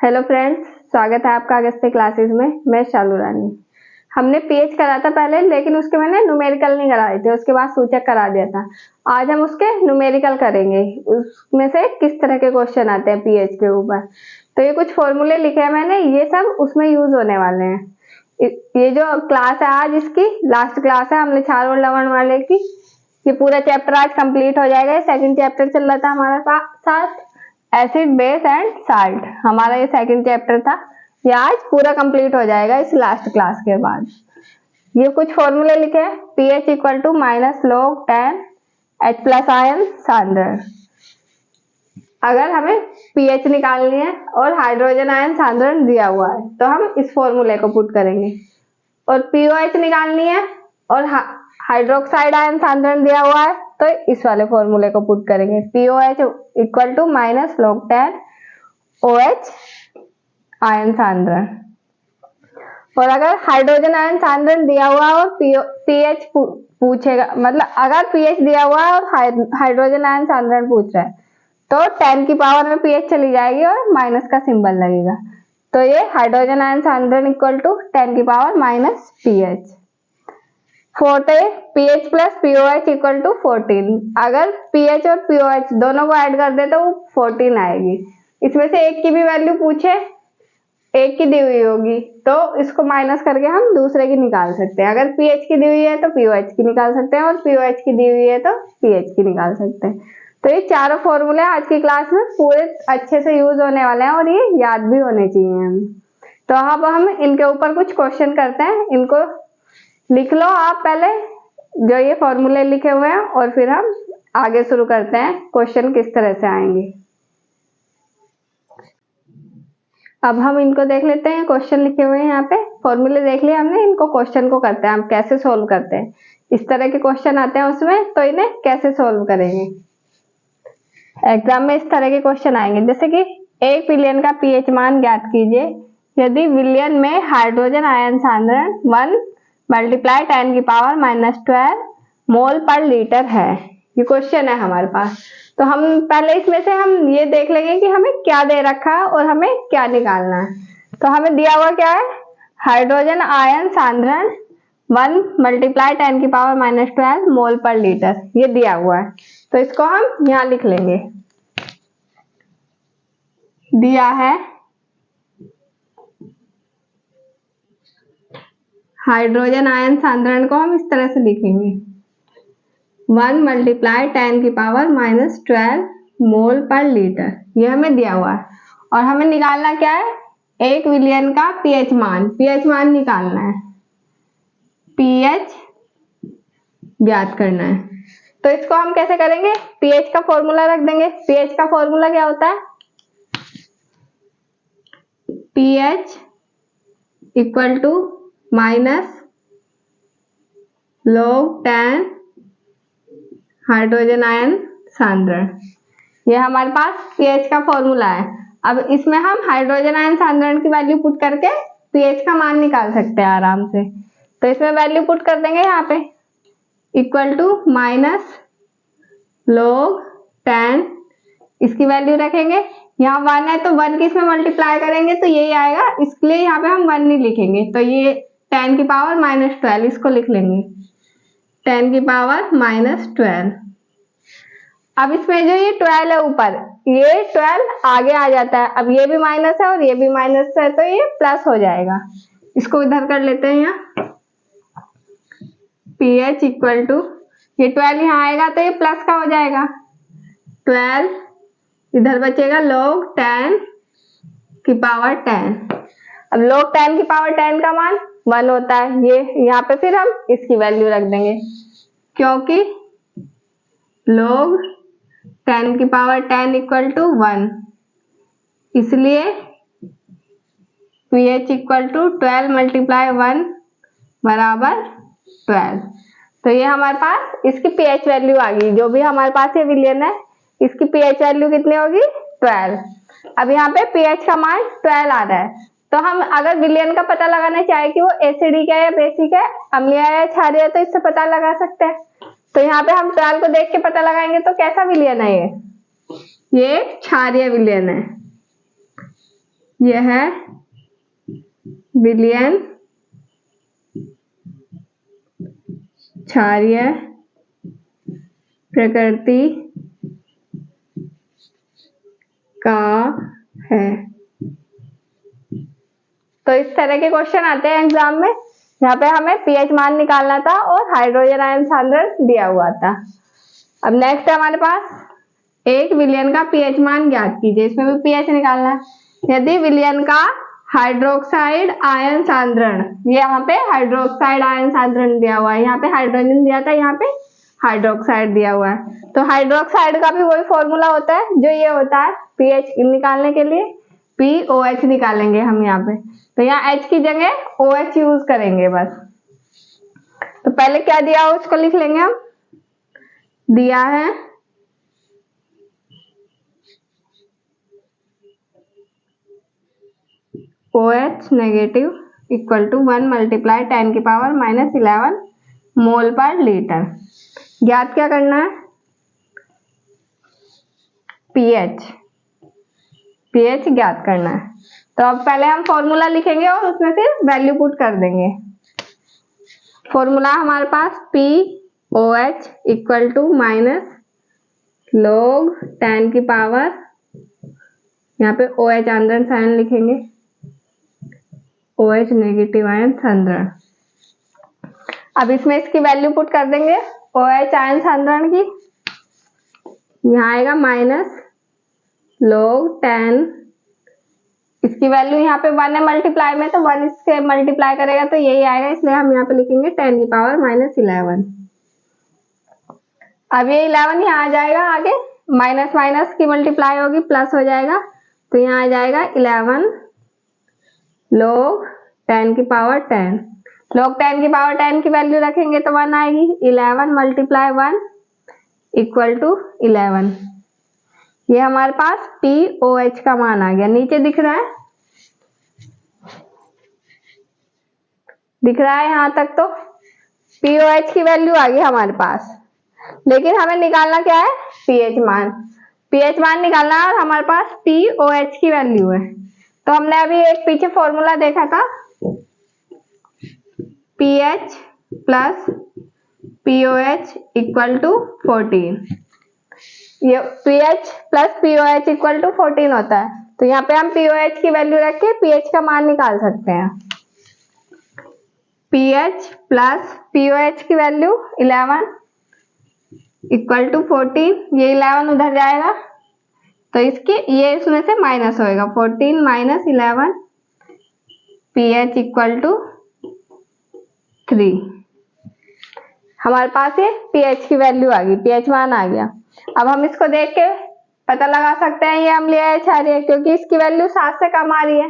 Hello friends, स्वागत है आपका अगस्त्य क्लासेस में। मैं शालू रानी। हमने पीएच करा था पहले, लेकिन उसके मैंने न्यूमेरिकल नहीं कराए थे, उसके बाद सूचक करा दिया था। आज हम उसके न्यूमेरिकल करेंगे। उसमें से किस तरह के क्वेश्चन आते हैं पीएच के ऊपर। तो ये कुछ फॉर्मूले लिखे हैं मैंने, ये सब उसमें यूज होने वाले हैं। ये जो क्लास है आज, इसकी लास्ट क्लास है। हमने क्षार और लवण वाले की ये पूरा चैप्टर आज कंप्लीट हो जाएगा। सेकंड चैप्टर चल रहा था हमारा साथ एसिड बेस एंड साल्ट, हमारा ये सेकंड चैप्टर था। ये आज पूरा कंप्लीट हो जाएगा इस लास्ट क्लास के बाद। ये कुछ फॉर्मूले लिखे हैं। pH equal to minus log 10 H plus ion सांद्रण। अगर हमें pH निकालनी है और हाइड्रोजन आयन सांद्रण दिया हुआ है तो हम इस फॉर्मूले को पुट करेंगे। और pOH निकालनी है और हाइड्रोक्साइड आयन सांद्रण दिया हुआ है तो इस वाले फॉर्मूले को पुट करेंगे। pOH equal to minus log 10 OH ion सांद्रण। और अगर हाइड्रोजन आयन सांद्रण दिया हुआ है और pH पूछेगा, मतलब अगर pH दिया हुआ है और हाइड्रोजन आयन सांद्रण पूछ रहा है तो 10 की पावर में pH चली जाएगी और माइनस का सिंबल लगेगा। तो ये हाइड्रोजन आयन सांद्रण इक्वल टू 10 की पावर माइनस pH। फोर्थ है pH plus pOH equal to 14। अगर pH और pOH दोनों को ऐड कर दे तो 14 आएगी। इसमें से एक की भी वैल्यू पूछे, एक की दी हुई होगी तो इसको माइनस करके हम दूसरे की निकाल सकते हैं। अगर pH की दी हुई है तो pOH की निकाल सकते हैं और pOH की दी हुई है तो pH की निकाल सकते हैं। तो ये चारों फॉर्मूले आज की क्लास में पूरे अच्छे से यूज होने वाले हैं और ये याद भी होने चाहिए हमें। तो अब हम इनके ऊपर कुछ क्वेश्चन करते हैं। इनको लिख लो आप पहले, जो ये फॉर्मूले लिखे हुए हैं, और फिर हम आगे शुरू करते हैं क्वेश्चन किस तरह से आएंगे। अब हम इनको देख लेते हैं। क्वेश्चन लिखे हुए हैं यहाँ पे, फॉर्मूले देख लिया हमने। इनको क्वेश्चन को करते हैं हम कैसे सोल्व करते हैं। इस तरह के क्वेश्चन आते हैं उसमें, तो इन्हें कैसे सोल्व करेंगे। एग्जाम में इस तरह के क्वेश्चन आएंगे, जैसे कि 1 विलियन का pH मान ज्ञात कीजिए यदि विलियन में हाइड्रोजन आयन सांद्रण 1 मल्टीप्लाई 10 की पावर माइनस 12 मोल पर लीटर है। ये क्वेश्चन है हमारे पास। तो हम पहले इसमें से हम ये देख लेंगे कि हमें क्या दे रखा है और हमें क्या निकालना है। तो हमें दिया हुआ क्या है, हाइड्रोजन आयन सांद्रण 1 मल्टीप्लाई 10 की पावर माइनस 12 मोल पर लीटर, ये दिया हुआ है। तो इसको हम यहाँ लिख लेंगे। दिया है हाइड्रोजन आयन सांद्रण को हम इस तरह से लिखेंगे 1 मल्टीप्लाई 10 की पावर माइनस 12 मोल पर लीटर, ये हमें दिया हुआ है। और हमें निकालना क्या है, 1 विलियन का pH मान निकालना है, pH ज्ञात करना है। तो इसको हम कैसे करेंगे, pH का फॉर्मूला रख देंगे। pH का फॉर्मूला क्या होता है, pH equal to minus log 10 hydrogen ion सांद्रण। ये हमारे पास pH का फॉर्मूला है। अब इसमें हम हाइड्रोजन आयन सांद्रण की वैल्यू पुट करके pH का मान निकाल सकते हैं आराम से। तो इसमें वैल्यू पुट कर देंगे यहाँ पे, इक्वल टू माइनस log 10, इसकी वैल्यू रखेंगे। यहाँ 1 है तो 1 की इसमें मल्टीप्लाई करेंगे तो यही आएगा, इसलिए यहाँ पे हम 1 नहीं लिखेंगे। तो ये 10 की पावर माइनस 12 इसको लिख लेंगे, 10 की पावर माइनस 12। अब इसमें जो ये 12 है ऊपर, ये 12 आगे आ जाता है। अब ये भी माइनस है और ये भी माइनस है तो ये प्लस हो जाएगा। इसको इधर कर लेते हैं यहाँ, pH इक्वल टू, ये 12 यहाँ आएगा तो ये प्लस का हो जाएगा, 12 इधर बचेगा log 10 की पावर 10। अब log 10 की पावर 10 का मान 1 होता है। ये यहाँ पे फिर हम इसकी वैल्यू रख देंगे, क्योंकि log 10 की पावर 10 इक्वल टू 1, इसलिए pH इक्वल टू 12 मल्टीप्लाई 1 बराबर 12। तो ये हमारे पास इसकी pH वैल्यू आ गई। जो भी हमारे पास ये विलियन है इसकी pH वैल्यू कितनी होगी, 12। अब यहाँ पे pH का मान 12 आ रहा है। तो हम अगर विलियन का पता लगाना चाहे कि वो एसिडिक है या बेसिक है, अम्लीय है या क्षारीय है, तो इससे पता लगा सकते हैं। तो यहाँ पे हम 12 को देख के पता लगाएंगे तो कैसा विलियन है ये क्षारीय विलियन है। यह विलयन क्षारीय प्रकृति का है। तो इस तरह के क्वेश्चन आते हैं एग्जाम में। यहाँ पे हमें पीएच मान निकालना था और हाइड्रोजन आयन सांद्रण दिया हुआ था। अब नेक्स्ट है हमारे पास एक विलयन का पीएच मान ज्ञात कीजिए। इसमें भी पीएच निकालना है। यदि विलयन का हाइड्रोक्साइड आयन सांद्रण, ये यहाँ पे हाइड्रोक्साइड आयन सांद्रण दिया हुआ है, यहाँ पे हाइड्रोजन दिया था, यहाँ पे हाइड्रोक्साइड दिया हुआ है। तो हाइड्रोक्साइड का भी वही फॉर्मूला होता है जो ये होता है पीएच निकालने के लिए, POH निकालेंगे हम यहाँ पे। तो यहाँ H की जगह OH यूज करेंगे बस। तो पहले क्या दिया हो उसको लिख लेंगे हम। दिया है OH negative equal to 1 multiply 10⁻⁻11 mole पर लीटर। ज्ञात क्या करना है? पीएच ज्ञात करना है। तो अब पहले हम फॉर्मूला लिखेंगे और उसमें फिर वैल्यू पुट कर देंगे। फॉर्मूला हमारे पास POH equal to minus log 10⁻, यहाँ पे OH आंदोलन आयन लिखेंगे, OH नेगेटिव आयन सांद्रण। अब इसमें इसकी वैल्यू पुट कर देंगे OH आयन सांद्रण की। यहाँ आएगा माइनस log 10, इसकी वैल्यू यहाँ पे 1 है मल्टीप्लाई में, तो 1 इससे मल्टीप्लाई करेगा तो यही आएगा, इसलिए हम यहाँ पे लिखेंगे 10⁻⁻11। अब ये 11 यहाँ आ जाएगा, आगे माइनस माइनस की मल्टीप्लाई होगी प्लस हो जाएगा, तो यहाँ आ जाएगा 11 log 10⁻10। log 10⁻10 की वैल्यू रखेंगे तो 1 आएगी। 11 मल्टीप्लाई 1 इक्वल टू 11। ये हमारे पास POH का मान आ गया। नीचे दिख रहा है, यहाँ तक तो POH की वैल्यू आ गई हमारे पास। लेकिन हमें निकालना क्या है? पीएच मान निकालना है और हमारे पास POH की वैल्यू है। तो हमने अभी एक पीछे फॉर्मूला देखा था, PH plus POH equal to 14। ये PH plus POH equal to 14 होता है। तो यहाँ पे हम POH की वैल्यू रख के PH का मान निकाल सकते हैं। PH प्लस POH की वैल्यू 11 इक्वल टू 14, ये 11 उधर जाएगा तो इसके ये इसमें से माइनस होएगा, 14 माइनस 11, PH इक्वल टू 3। हमारे पास ये PH की वैल्यू आ गई, PH मान आ गया। अब हम इसको देख के पता लगा सकते हैं ये अम्लीय है क्षारीय, क्योंकि इसकी वैल्यू 7 से कम आ रही है।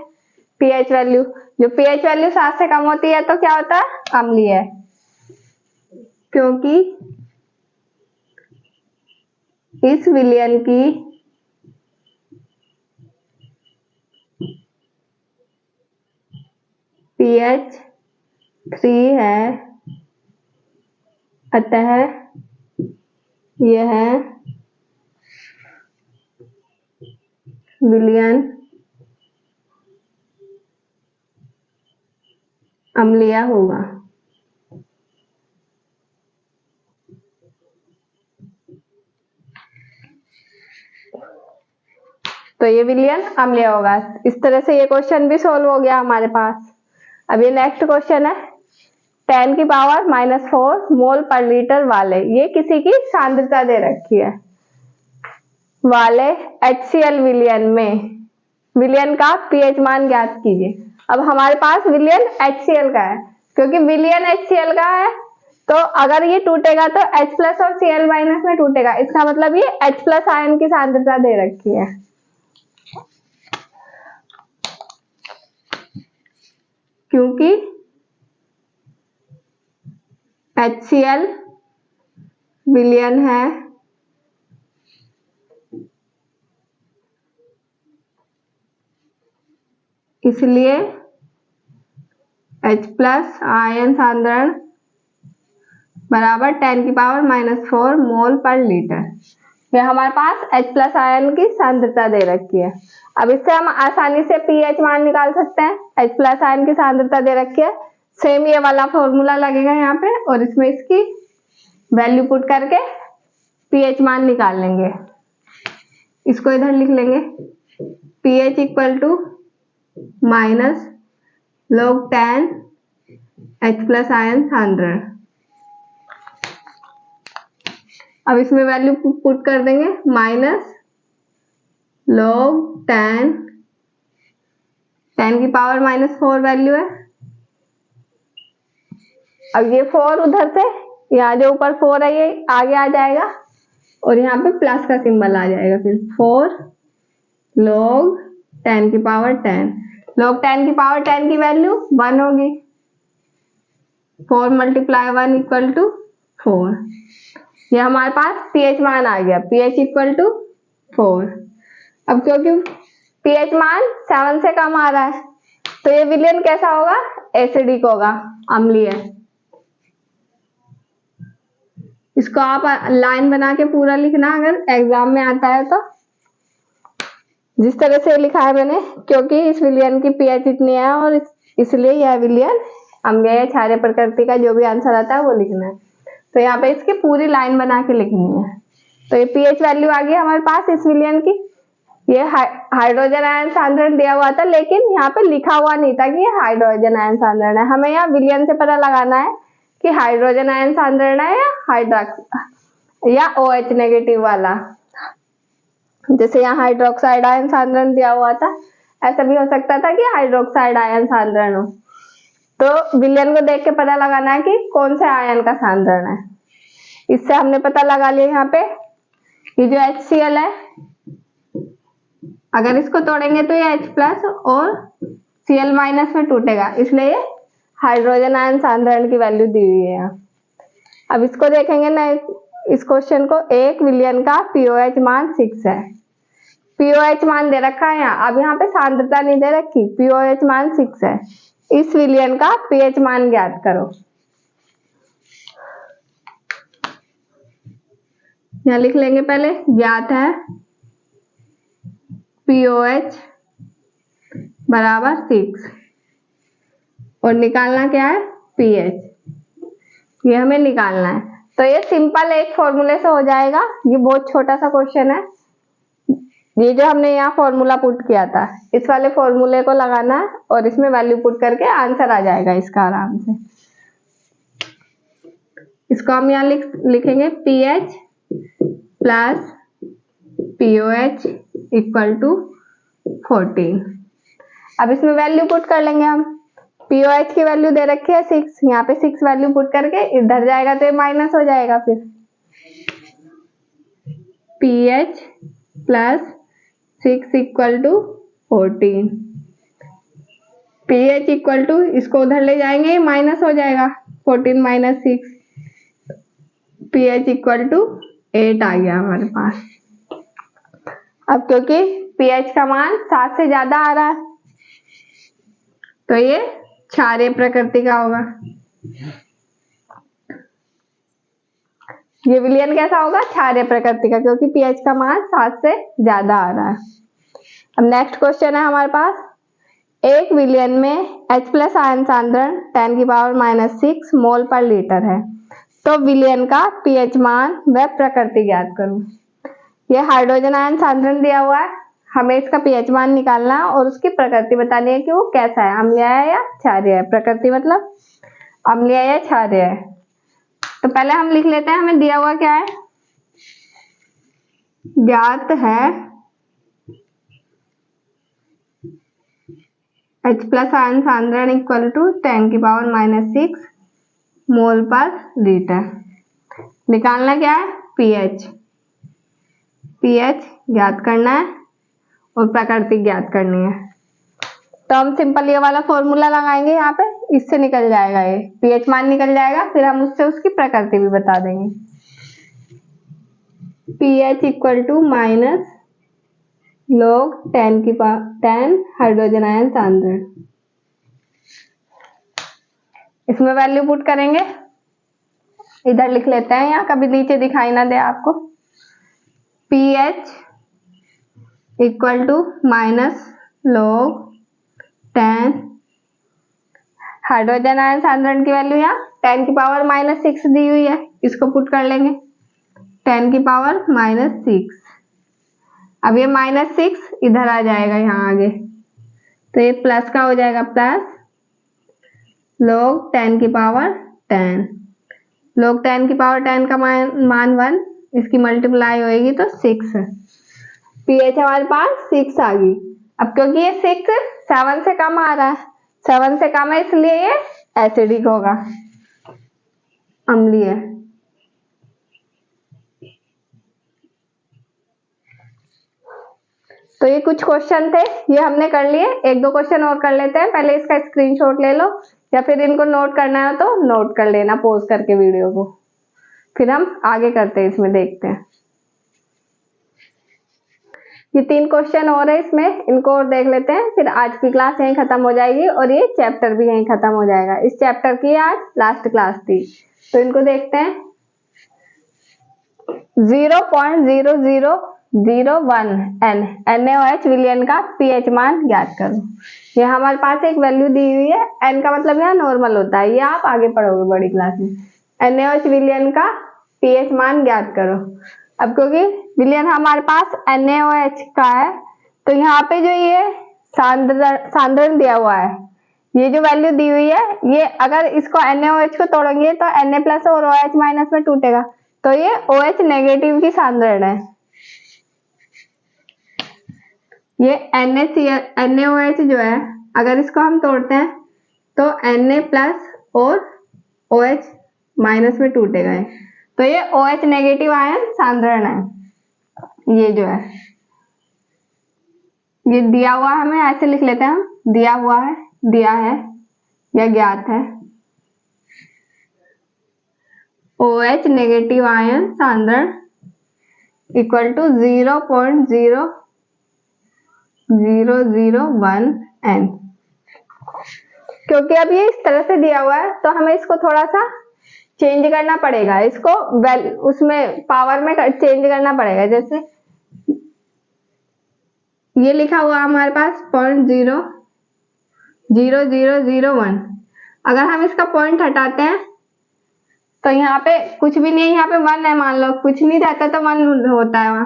पीएच वैल्यू, जो पीएच वैल्यू 7 से कम होती है तो क्या होता है? अम्लीय है, क्योंकि इस विलयन की पीएच 3 है, अतः यह विलयन अम्लीय होगा। तो ये विलयन अम्लीय होगा। इस तरह से ये क्वेश्चन भी सोल्व हो गया हमारे पास। अब ये नेक्स्ट क्वेश्चन है, 10⁻⁻4 मोल पर लीटर वाले, ये किसी की सांद्रता दे रखी है, वाले HCl विलयन में विलयन का पीएच मान ज्ञात कीजिए। अब हमारे पास विलयन HCl का है, क्योंकि विलयन HCl का है तो अगर ये टूटेगा तो H प्लस और Cl माइनस में टूटेगा, इसका मतलब ये H प्लस आयन की सांद्रता दे रखी है। क्योंकि HCl विलयन है, इसलिए H प्लस आयन सांद्रण बराबर 10⁻⁻4 मोल पर लीटर। ये हमारे पास H+ आयन की सांद्रता दे रखी है। अब इससे हम आसानी से pH मान निकाल सकते हैं। H+ आयन की सांद्रता दे रखी है, सेम ये वाला फॉर्मूला लगेगा यहाँ पे और इसमें इसकी वैल्यू पुट करके pH मान निकाल लेंगे। इसको इधर लिख लेंगे, pH equal to minus log 10 H+ ion सांद्रण। अब इसमें वैल्यू पुट कर देंगे, माइनस log 10 की पावर -4 वैल्यू है। अब ये 4 उधर से यहाँ जो ऊपर 4 है ये आगे आ जाएगा और यहाँ पे प्लस का सिंबल आ जाएगा, फिर 4 log 10 की पावर 10। log 10 की पावर 10 की वैल्यू 1 होगी। 4 × 1 इक्वल टू 4। ये हमारे पास pH मान आ गया, pH इक्वल टू 4। अब क्योंकि pH मान 7 से कम आ रहा है तो ये विलयन कैसा होगा, एसिडिक होगा, अम्लीय। इसको आप लाइन बना के पूरा लिखना अगर एग्जाम में आता है तो। जिस तरह से लिखा है मैंने, क्योंकि इस विलयन की pH इतनी है और इसलिए यह विलयन अम्लीय क्षारीय प्रकृति का जो भी आंसर आता है वो लिखना है। तो यहाँ पे इसकी पूरी लाइन बना के लिखनी है। तो ये pH वैल्यू आ गई हमारे पास इस विलयन की। ये हाइड्रोजन आयन सांद्रण दिया हुआ था लेकिन यहाँ पे लिखा हुआ नहीं था कि ये हाइड्रोजन आयन सांद्रण है। हमें यहाँ विलयन से पता लगाना है कि हाइड्रोजन आयन सांद्रण है या हाइड्रॉक्स या OH नेगेटिव वाला। जैसे यहाँ हाइड्रोक्साइड आयन सांद्रण दिया हुआ था, ऐसा भी हो सकता था कि हाइड्रोक्साइड आयन सांद्रण हो। तो विलयन को देख के पता लगाना है कि कौन से आयन का सांद्रण है। इससे हमने पता लगा लिया यहाँ पे। ये जो HCl है, अगर इसको तोड़ेंगे तो ये H+ और Cl- में टूटेगा, इसलिए ये हाइड्रोजन आयन सांद्रण की वैल्यू दी हुई है यहाँ। अब इसको देखेंगे ना, इस क्वेश्चन को, एक विलयन का pOH मान 6 है। pOH मान दे रखा है यहाँ, अब यहाँ पे सांद्रता नहीं दे रखी, pOH मान 6 है। इस विलयन का pH मान ज्ञात करो। यहाँ लिख लेंगे पहले, ज्ञात है pOH बराबर 6 और निकालना क्या है, pH। ये हमें निकालना है। तो ये सिंपल एक फॉर्मूले से हो जाएगा। ये बहुत छोटा सा क्वेश्चन है। ये जो हमने यहाँ फॉर्मूला पुट किया था, इस वाले फॉर्मूले को लगाना है और इसमें वैल्यू पुट करके आंसर आ जाएगा इसका आराम से। इसको हम यहाँ लिखेंगे pH plus pOH equal to 14। अब इसमें वैल्यू पुट कर लेंगे हम। pOH की वैल्यू दे रखी है 6, यहाँ पे 6 वैल्यू पुट करके इधर जाएगा तो ये माइनस हो जाएगा। फिर pH plus 6 equal to 14। pH equal to, इसको उधर ले जाएंगे माइनस हो जाएगा, 14 माइनस 6, pH इक्वल टू 8 आ गया हमारे पास। अब क्योंकि pH का मान 7 से ज्यादा आ रहा है तो ये क्षारीय प्रकृति का होगा। ये विलयन कैसा होगा, क्षारीय प्रकृति का, क्योंकि pH का मान 7 से ज्यादा आ रहा है। अब नेक्स्ट क्वेश्चन है हमारे पास, एक विलयन में H+ आयन सांद्रण 10 की पावर -6 मोल पर लीटर है, तो विलयन का pH मान व प्रकृति ज्ञात करो। ये हाइड्रोजन आयन सांद्रण दिया हुआ है, हमें इसका pH मान निकालना है और उसकी प्रकृति बतानी है कि वो कैसा है, अम्लीय है या क्षारीय है। प्रकृति मतलब अम्लीय या क्षारीय है। तो पहले हम लिख लेते हैं, हमें दिया हुआ क्या है, ज्ञात है H+ आयन सांद्रण इक्वल टू 10 की पावर -6 मोल पर लीटर। निकालना क्या है, pH। pH ज्ञात करना है और प्रकृति ज्ञात करनी है। तो हम सिंपल ये वाला फॉर्मूला लगाएंगे यहाँ पे, इससे निकल जाएगा, ये pH मान निकल जाएगा। फिर हम उससे उसकी प्रकृति भी बता देंगे। pH equal to minus log 10 hydrogen ion सांद्रण। इसमें वैल्यू पुट करेंगे, इधर लिख लेते हैं, यहाँ कभी नीचे दिखाई ना दे आपको। pH equal to minus log 10, hydrogen ion सांद्रण की वैल्यू यहाँ 10 की पावर -6 दी हुई है, इसको पुट कर लेंगे 10 की पावर -6। अब ये -6 इधर आ जाएगा यहाँ आगे, तो ये प्लस का हो जाएगा, प्लस log 10 की पावर 10, log 10 की पावर 10 का मान 1, इसकी मल्टीप्लाई होएगी तो 6। pH हमारे पास 6 आ गई। अब क्योंकि ये 6 7 से कम आ रहा है, 7 से कम है इसलिए ये एसिडिक होगा, अम्लीय। तो ये कुछ क्वेश्चन थे, ये हमने कर लिए। एक दो क्वेश्चन और कर लेते हैं, पहले इसका स्क्रीनशॉट ले लो या फिर इनको नोट करना है तो नोट कर लेना पॉज करके वीडियो को, फिर हम आगे करते हैं, इसमें देखते हैं। ये 3 क्वेश्चन और है इसमें, इनको और देख लेते हैं, फिर आज की क्लास यहीं खत्म हो जाएगी और ये चैप्टर भी यहीं खत्म हो जाएगा। इस चैप्टर की आज लास्ट क्लास थी, तो इनको देखते हैं। 0.0001 NaOH विलयन का pH मान ज्ञात करो। ये हमारे पास एक वैल्यू दी हुई है, n का मतलब यहाँ नॉर्मल होता है, ये आप आगे पढ़ोगे बड़ी क्लास में। NaOH विलयन का pH मान ज्ञात करो। अब क्योंकि विलयन हमारे पास NaOH का है, तो यहाँ पे जो ये सांद्रण दिया हुआ है, ये जो वैल्यू दी हुई है, ये अगर इसको NaOH को तोड़ेंगे तो Na प्लस और OH माइनस में टूटेगा, तो ये OH नेगेटिव की सांद्रण है। ये NaOH जो है, अगर इसको हम तोड़ते हैं तो Na प्लस और OH माइनस में टूटेगा, तो ये OH नेगेटिव आयन सांद्रण है। ये जो है, ये दिया हुआ है, हमें ऐसे लिख लेते हैं हम, दिया हुआ है, दिया है या ज्ञात है, OH नेगेटिव आयन सांद्रण इक्वल टू 0.0001 N। क्योंकि अब ये इस तरह से दिया हुआ है, तो हमें इसको थोड़ा सा चेंज करना पड़ेगा, इसको उसमें पावर में चेंज करना पड़ेगा। जैसे ये लिखा हुआ हमारे पास 0.0001, अगर हम इसका पॉइंट हटाते हैं तो यहाँ पे कुछ भी नहीं है, यहाँ पे 1 है, मान लो कुछ नहीं रहता तो 1 होता है वहां,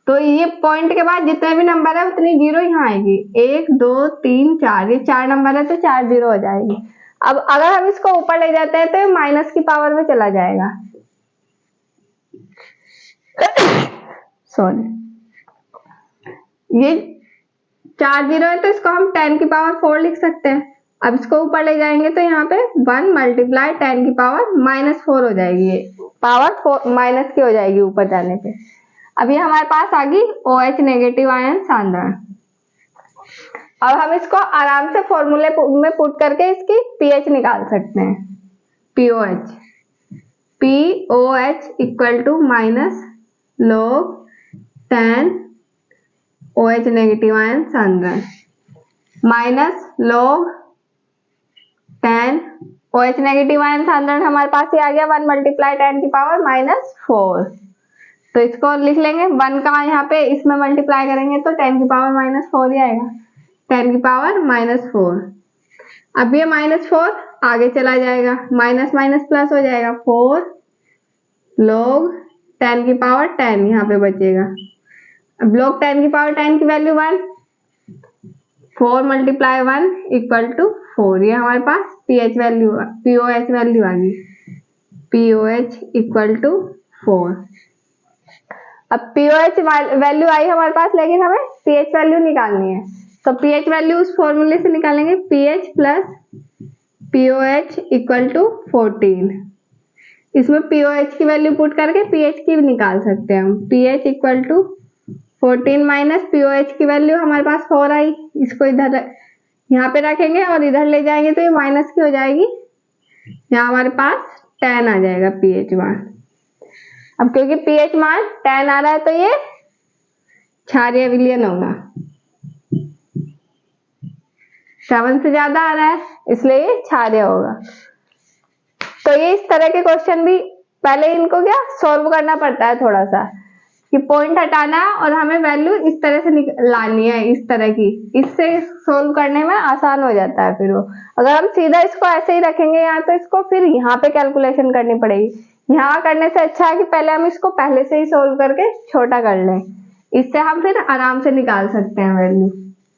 तो ये पॉइंट के बाद जितने भी नंबर है उतनी जीरो यहाँ आएगी, 1 2 3 4, ये 4 नंबर है तो 4 जीरो हो जाएगी। अब अगर हम इसको ऊपर ले जाते हैं तो ये माइनस की पावर में चला जाएगा, सॉरी, ये 4 जीरो है तो इसको हम 10 की पावर 4 लिख सकते हैं। अब इसको ऊपर ले जाएंगे तो यहाँ पे 1 मल्टीप्लाई 10 की पावर -4 हो जाएगी, ये पावर माइनस की हो जाएगी ऊपर जाने पे। अब ये हमारे पास आ गई OH नेगेटिव आयन सांद्रण। अब हम इसको आराम से फॉर्मूले में पुट करके इसकी pH निकाल सकते हैं। POH equal to minus log 10 OH negative ion सांद्रण minus log 10 OH negative ion सांद्रण हमारे पास ही आ गया 1 मल्टीप्लाई 10 की पावर -4, तो इसको लिख लेंगे 1 का यहाँ पे इसमें मल्टीप्लाई करेंगे तो 10 की पावर -4 ही आएगा, 10 की पावर -4। अब ये -4 आगे चला जाएगा, माइनस माइनस प्लस हो जाएगा, 4 log 10 की पावर 10 यहाँ पे बचेगा। अब log 10 की पावर 10 की वैल्यू 1, 4 मल्टीप्लाई 1 इक्वल टू 4, ये हमारे पास POH वैल्यू आ गई, POH इक्वल टू 4। अब POH वैल्यू आई हमारे पास, लेकिन हमें pH वैल्यू निकालनी है, तो pH वैल्यू उस फॉर्मूले से निकालेंगे, pH plus POH equal to 14। इसमें POH की वैल्यू पुट करके pH की भी निकाल सकते हैं हम, pH equal to 14 minus POH की वैल्यू हमारे पास 4 आई, इसको इधर यहाँ पे रखेंगे और इधर ले जाएंगे तो ये माइनस की हो जाएगी, यहाँ हमारे पास 10 आ जाएगा pH मान। अब क्योंकि pH मान 10 आ रहा है तो ये क्षारीय विलयन होगा, 7 से ज्यादा आ रहा है इसलिए ये क्षारीय होगा। तो ये इस तरह के क्वेश्चन भी पहले इनको क्या सॉल्व करना पड़ता है थोड़ा सा, कि पॉइंट हटाना है और हमें वैल्यू इस तरह से लानी है, इस तरह की। इससे सोल्व करने में आसान हो जाता है फिर वो। अगर हम सीधा इसको ऐसे ही रखेंगे यहाँ तो इसको फिर यहाँ पे कैलकुलेशन करनी पड़ेगी। यहाँ करने से अच्छा है कि पहले हम इसको पहले से ही सोल्व करके छोटा कर लें, इससे हम फिर आराम से निकाल सकते हैं वैल्यू।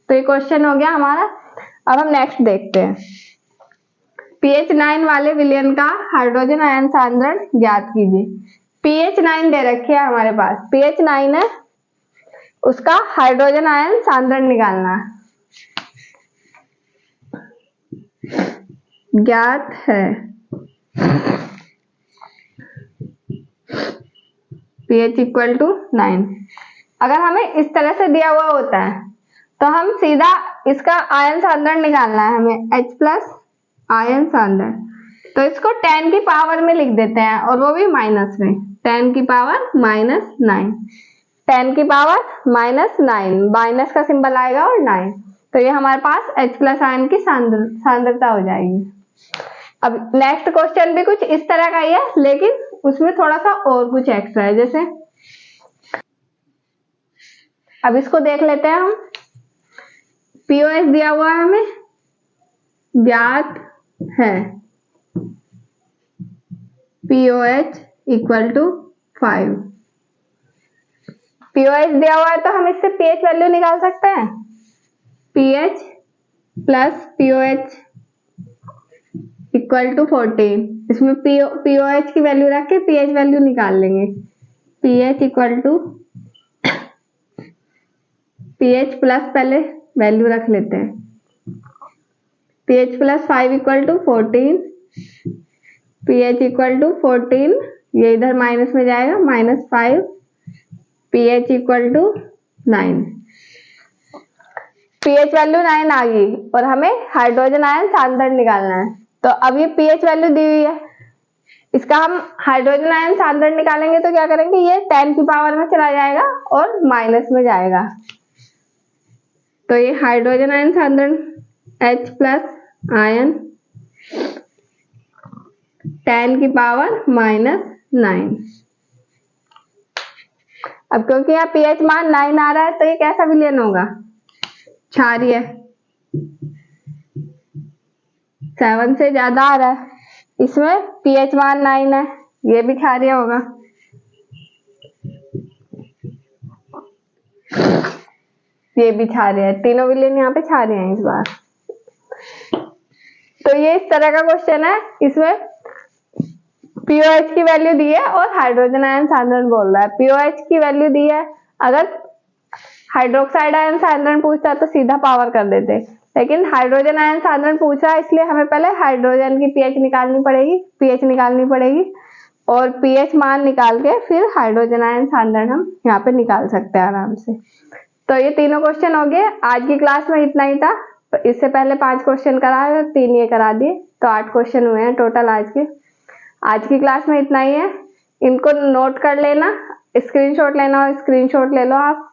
तो ये क्वेश्चन हो गया हमारा। अब हम नेक्स्ट देखते हैं। pH 9 वाले विलयन का हाइड्रोजन आयन सांद्रण ज्ञात कीजिए। pH 9 दे रखी है हमारे पास, pH 9 है, उसका हाइड्रोजन आयन सांद्रण निकालना है। ज्ञात है pH इक्वल टू 9। अगर हमें इस तरह से दिया हुआ होता है तो हम सीधा इसका आयन सांद्रण निकालना है हमें, H प्लस आयन सांद्रण। तो इसको 10 की पावर में लिख देते हैं और वो भी माइनस में, 10 की पावर -9, 10 की पावर -9, माइनस का सिंबल आएगा और 9। तो ये हमारे पास H प्लस आयन की सांद्रता हो जाएगी। अब नेक्स्ट क्वेश्चन भी कुछ इस तरह का ही है, लेकिन उसमें थोड़ा सा और कुछ एक्स्ट्रा है। जैसे अब इसको देख लेते हैं हम। POH दिया हुआ है हमें, ज्ञात है POH इक्वल टू 5। POH दिया हुआ है तो हम इससे pH वैल्यू निकाल सकते हैं, pH plus POH equal to 14। इसमें POH की वैल्यू रख के pH वैल्यू निकाल लेंगे। pH equal to pH plus पहले वैल्यू रख लेते हैं, pH plus 5 equal to 14, pH equal to 14, ये इधर माइनस में जाएगा, -5, pH equal to 9। pH value 9 आ गई और हमें हाइड्रोजन आयन सांद्रण निकालना है। तो अब ये pH वैल्यू दी हुई है, इसका हम हाइड्रोजन आयन सांद्रण निकालेंगे तो क्या करेंगे, ये 10 की पावर में चला जाएगा और माइनस में जाएगा। तो ये हाइड्रोजन आयन सांद्रण H प्लस आयन 10 की पावर -9। अब क्योंकि यहाँ pH मान 9 आ रहा है तो ये कैसा विलयन होगा, क्षारीय। 7 से ज्यादा आ रहा है, इसमें pH मान 9 है, ये भी क्षारीय होगा। ये भी क्षारीय है, तीनों विलयन यहाँ पे क्षारीय हैं इस बार। तो ये इस तरह का क्वेश्चन है, इसमें POH की वैल्यू दी है और हाइड्रोजन आयन सांद्रण बोल रहा है। POH की वैल्यू दी है, अगर हाइड्रोक्साइड आयन सांद्रण पूछता है तो सीधा पावर कर देते, लेकिन हाइड्रोजन आयन सांद्रण पूछ रहा है इसलिए हमें पहले हाइड्रोजन की pH निकालनी पड़ेगी, pH निकालनी पड़ेगी और pH मान निकाल के फिर हाइड्रोजन आयन सांद्रण हम यहाँ पे निकाल सकते हैं आराम से। तो ये तीनों क्वेश्चन हो गए। आज की क्लास में इतना ही था। इससे पहले 5 क्वेश्चन कराए, 3 ये करा दिए, तो 8 क्वेश्चन हुए हैं टोटल आज के। आज की क्लास में इतना ही है, इनको नोट कर लेना, स्क्रीनशॉट लेना हो स्क्रीनशॉट ले लो आप।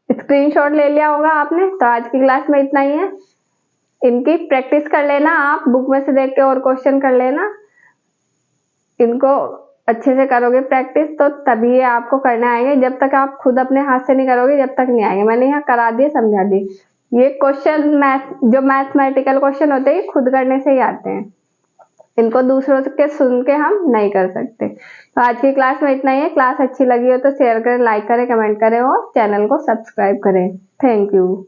स्क्रीनशॉट ले लिया होगा आपने। तो आज की क्लास में इतना ही है, इनकी प्रैक्टिस कर लेना आप, बुक में से देख के और क्वेश्चन कर लेना। इनको अच्छे से करोगे प्रैक्टिस तो तभी ये आपको करने आएंगे, जब तक आप खुद अपने हाथ से नहीं करोगे जब तक नहीं आएंगे। मैंने यहाँ करा दिए, समझा दी। ये क्वेश्चन जो मैथमेटिकल क्वेश्चन होते हैं खुद करने से ही आते हैं, इनको दूसरों के सुन के हम नहीं कर सकते। तो आज की क्लास में इतना ही है। क्लास अच्छी लगी हो तो शेयर करें, लाइक करें, कमेंट करें और चैनल को सब्सक्राइब करें। Thank you.